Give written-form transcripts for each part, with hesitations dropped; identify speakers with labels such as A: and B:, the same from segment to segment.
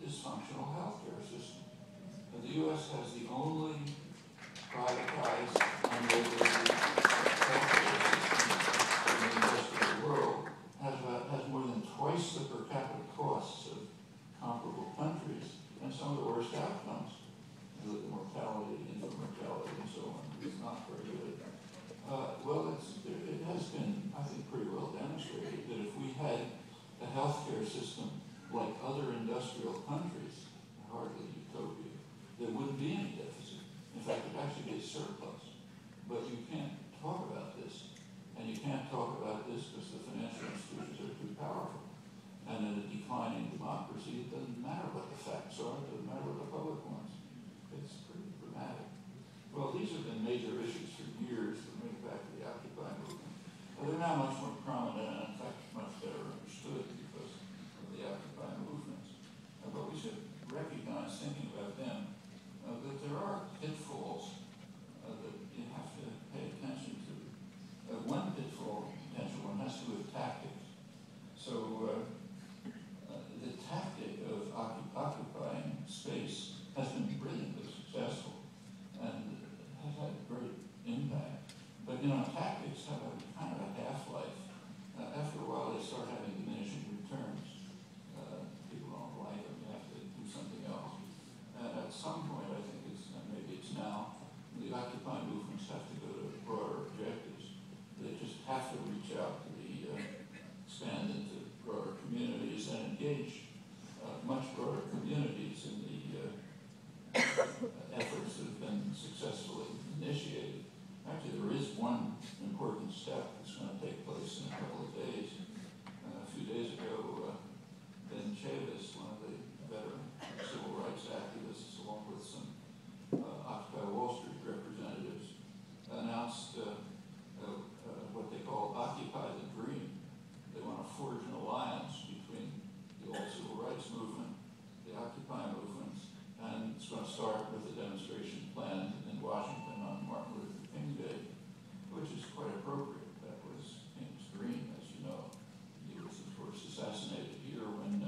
A: dysfunctional healthcare system. The U.S. has the only privatized, unregulated healthcare system in the rest of the world. Has more than twice the per capita costs of comparable countries, and some of the worst outcomes. You look at mortality, infant mortality, and so on. It's not very good. It has been, I think, pretty well demonstrated that if we had a healthcare system like other industrial countries, hardly utopia, there wouldn't be any deficit. In fact, it would actually be a surplus. But you can't talk about this. And you can't talk about this because the financial institutions are too powerful. And in a declining democracy, it doesn't matter what the facts are, it doesn't matter what the public wants. It's pretty dramatic. Well, these have been major issues for years, that make back to the Occupy movement. They're now much more prominent and, in fact, much better understood because of the Occupy movements. But we should recognize, thinking about them, that there are pitfalls that you have to pay attention to. One pitfall, potential one, has to do with tactics. So the tactic of occupying space has been brilliantly successful and has had great impact. But tactics have a kind of a half-life. After a while, they start having diminishing returns. People don't like them. You have to do something else. At some point, I think maybe it's now, the Occupy movements have to go to broader objectives. They just have to reach out to expand into broader communities and engage much broader communities in the efforts that have been successfully initiated. Actually, there is one important step that's going to take place in a couple of days. A few days ago, Ben Chavis, one of the veteran civil rights activists, along with some Occupy Wall Street representatives, announced what they call Occupy the Dream. They want to forge an alliance between the old civil rights movement, the Occupy movements, and it's going to start with a demonstration planned in Washington on Martin Luther King Day, which is quite appropriate. That was King's dream, as you know. He was, of course, assassinated here when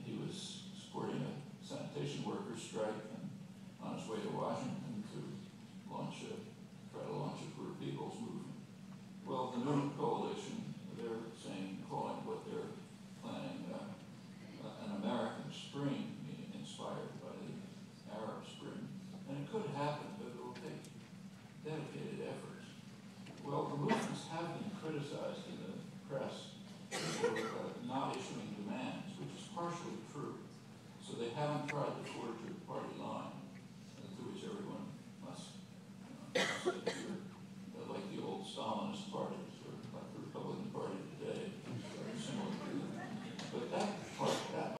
A: he was supporting a sanitation workers' strike and on his way to Washington to try to launch a queer people's movement. Well, the new coalition, they're calling what they're planning an American Spring, meaning inspired by the Arab Spring. And it could happen, but it will take dedicated efforts. Well, the movements have been criticized in the press for not issuing demands, which is partially true. So they haven't tried to forge a